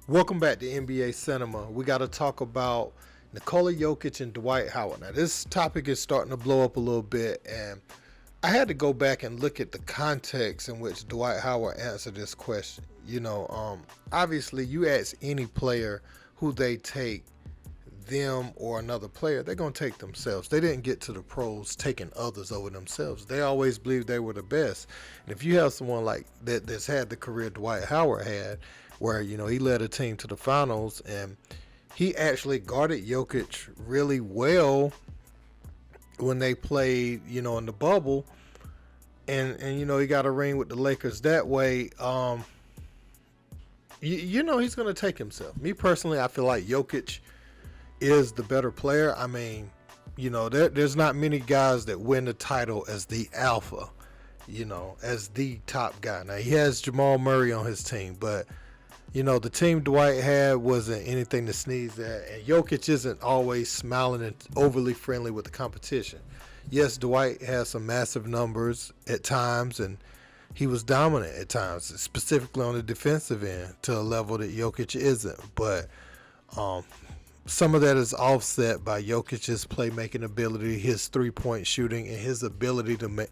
Welcome back to NBA Cinema. We got to talk about Nikola Jokic and Dwight Howard. Now, this topic is starting to blow up a little bit, and I had to go back and look at the context in which Dwight Howard answered this question. Obviously, you ask any player who they take, them or another player, they're going to take themselves. They didn't get to the pros taking others over themselves. They always believed they were the best. And if you have someone like that that's had the career Dwight Howard had, where, he led a team to the finals and he actually guarded Jokic really well when they played, in the bubble. And he got a ring with the Lakers that way. He's going to take himself. Me personally, I feel like Jokic is the better player. I mean, there's not many guys that win the title as the alpha, as the top guy. Now, he has Jamal Murray on his team, but, the team Dwight had wasn't anything to sneeze at. And Jokic isn't always smiling and overly friendly with the competition. Yes, Dwight has some massive numbers at times, and he was dominant at times, specifically on the defensive end to a level that Jokic isn't. But some of that is offset by Jokic's playmaking ability, his three-point shooting, and his ability to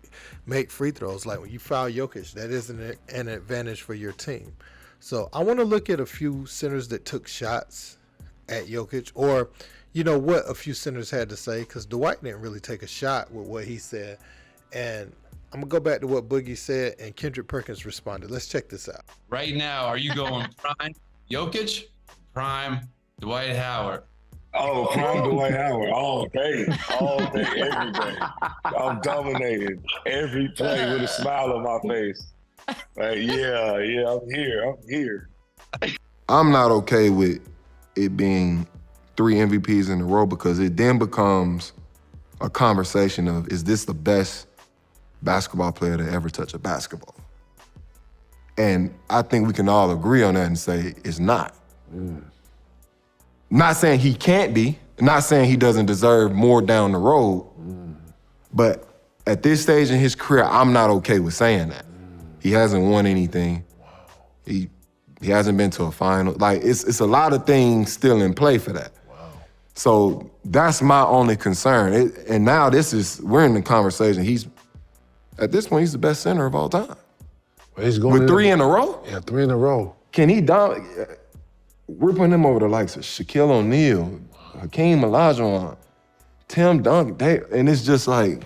make free throws. Like when you foul Jokic, that isn't an advantage for your team. So I want to look at a few centers that took shots at Jokic, or what a few centers had to say, because Dwight didn't really take a shot with what he said. And I'm going to go back to what Boogie said, and Kendrick Perkins responded. Let's check this out. Right now, are you going prime Jokic, prime Dwight Howard? Oh, prime Dwight Howard all day, every day. I'm dominating every play with a smile on my face. Like, yeah, I'm here. I'm not okay with it being 3 MVPs in a row, because it then becomes a conversation of, is this the best basketball player to ever touch a basketball? And I think we can all agree on that and say it's not. Not saying he can't be, not saying he doesn't deserve more down the road, but at this stage in his career, I'm not okay with saying that. He hasn't won anything. He hasn't been to a final. Like, it's a lot of things still in play for that. So that's my only concern. And now we're in the conversation. At this point, he's the best center of all time. Well, he's going with 3 in a row? Yeah, 3 in a row. Can he We're putting him over the likes of Shaquille O'Neal, Hakeem Olajuwon, Tim Duncan, and it's just like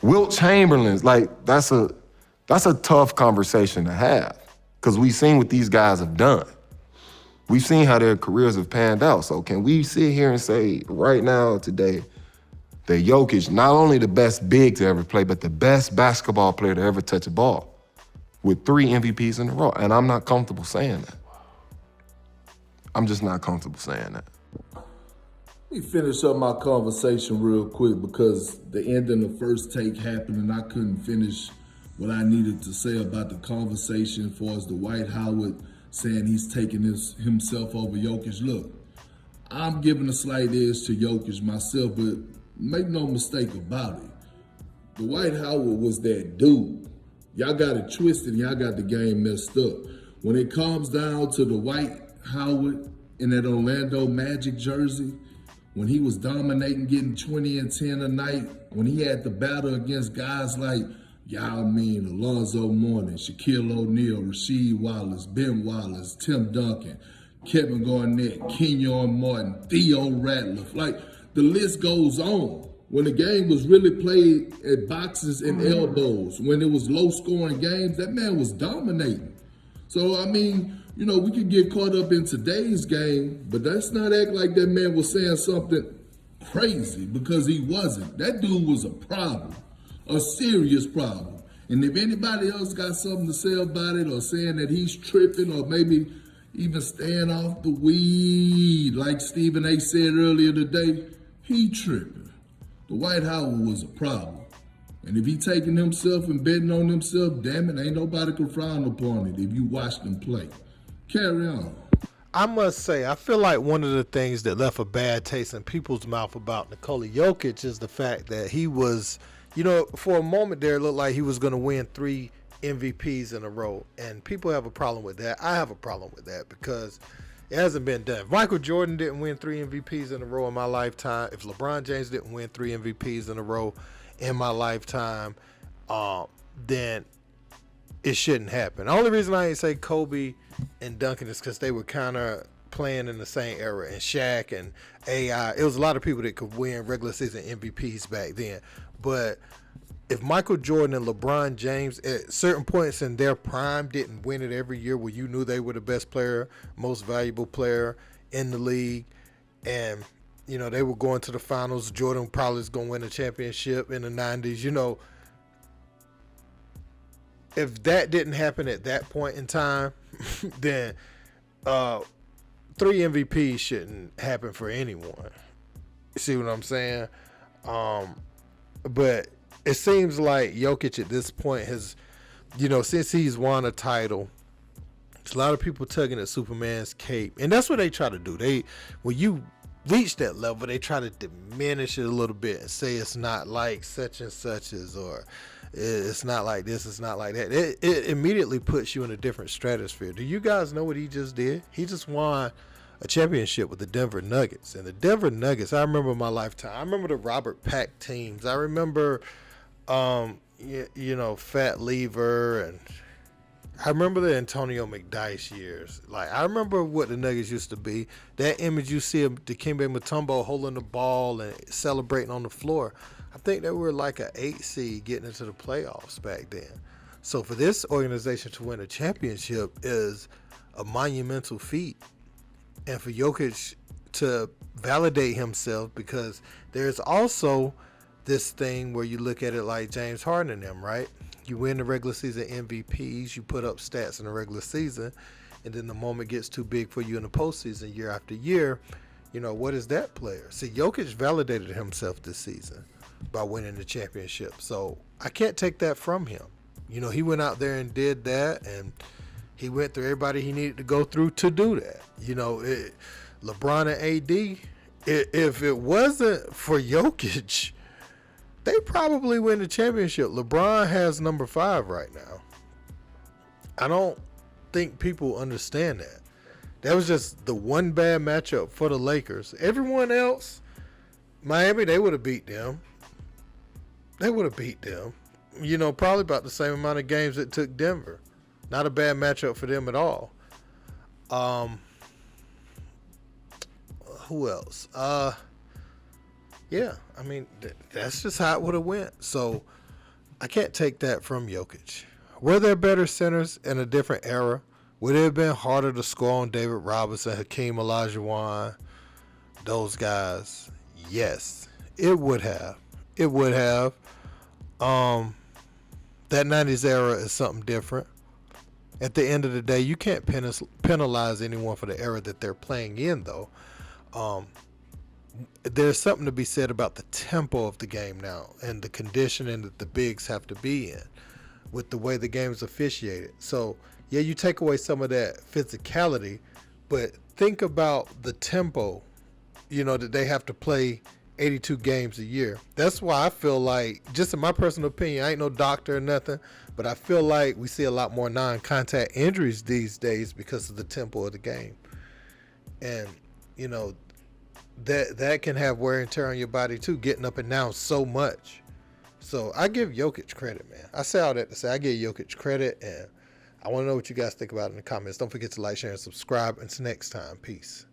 Wilt Chamberlain's. Like, that's a tough conversation to have, because we've seen what these guys have done. We've seen how their careers have panned out. So can we sit here and say right now, today, that Jokic, not only the best big to ever play, but the best basketball player to ever touch a ball with 3 MVPs in a row? And I'm not comfortable saying that. I'm just not comfortable saying that. Let me finish up my conversation real quick, because the end of the first take happened and I couldn't finish what I needed to say about the conversation as far as Dwight Howard saying he's taking himself over Jokic. Look, I'm giving a slight edge to Jokic myself, but make no mistake about it. Dwight Howard was that dude. Y'all got it twisted and y'all got the game messed up. When it comes down to Dwight Howard in that Orlando Magic jersey, when he was dominating, getting 20 and 10 a night, when he had to battle against guys like Yao Ming, Alonzo Mourning, Shaquille O'Neal, Rasheed Wallace, Ben Wallace, Tim Duncan, Kevin Garnett, Kenyon Martin, Theo Ratliff. Like, the list goes on. When the game was really played at boxes and elbows, when it was low-scoring games, that man was dominating. So, I mean, we could get caught up in today's game, but let's not act like that man was saying something crazy, because he wasn't. That dude was a problem. A serious problem. And if anybody else got something to say about it, or saying that he's tripping, or maybe even staying off the weed, like Stephen A. said earlier today, he tripping. Dwight Howard was a problem. And if he taking himself and betting on himself, damn it, ain't nobody can frown upon it if you watch them play. Carry on. I must say, I feel like one of the things that left a bad taste in people's mouth about Nikola Jokic is the fact that he was, for a moment there, it looked like he was going to win 3 MVPs in a row, and people have a problem with that. I have a problem with that because it hasn't been done. If Michael Jordan didn't win 3 MVPs in a row in my lifetime, if LeBron James didn't win 3 MVPs in a row in my lifetime, then it shouldn't happen. The only reason I ain't say Kobe and Duncan is because they were kind of playing in the same era, and Shaq and AI. It was a lot of people that could win regular season MVPs back then. But if Michael Jordan and LeBron James at certain points in their prime didn't win it every year where you knew they were the best player, most valuable player in the league, and they were going to the finals, Jordan probably is going to win a championship in the 90s, if that didn't happen at that point in time, then 3 MVPs shouldn't happen for anyone. You see what I'm saying? But it seems like Jokic at this point has, since he's won a title, there's a lot of people tugging at Superman's cape. And that's what they try to do. When you reach that level, they try to diminish it a little bit and say it's not like such and such is, or it's not like this, it's not like that. It immediately puts you in a different stratosphere. Do you guys know what he just did? He just won a championship with the Denver Nuggets. And the Denver Nuggets, I remember my lifetime. I remember the Robert Pack teams. I remember, Fat Lever, and I remember the Antonio McDyess years. Like, I remember what the Nuggets used to be. That image you see of Dikembe Mutombo holding the ball and celebrating on the floor. I think they were like an 8 seed getting into the playoffs back then. So for this organization to win a championship is a monumental feat. And for Jokic to validate himself, because there's also this thing where you look at it like James Harden and them, right? You win the regular season MVPs, you put up stats in the regular season, and then the moment gets too big for you in the postseason year after year, what is that player? See, Jokic validated himself this season by winning the championship. So I can't take that from him. He went out there and did that, and he went through everybody he needed to go through to do that. LeBron and AD, if it wasn't for Jokic, they probably win the championship. LeBron has number 5 right now. I don't think people understand that. That was just the one bad matchup for the Lakers. Everyone else, Miami, they would have beat them. Probably about the same amount of games it took Denver. Not a bad matchup for them at all. Who else? That's just how it would have went. So I can't take that from Jokic. Were there better centers in a different era? Would it have been harder to score on David Robinson, Hakeem Olajuwon, those guys? Yes, it would have. That 90s era is something different. At the end of the day, you can't penalize anyone for the era that they're playing in, though. There's something to be said about the tempo of the game now and the conditioning that the bigs have to be in with the way the game is officiated. So, yeah, you take away some of that physicality, but think about the tempo, that they have to play 82 games a year. That's why I feel like, just in my personal opinion, I ain't no doctor or nothing, but I feel like we see a lot more non-contact injuries these days because of the tempo of the game. And, that can have wear and tear on your body too, getting up and down so much. So I give Jokic credit, man. I say all that to say I give Jokic credit, and I want to know what you guys think about it in the comments. Don't forget to like, share, and subscribe. Until next time, peace.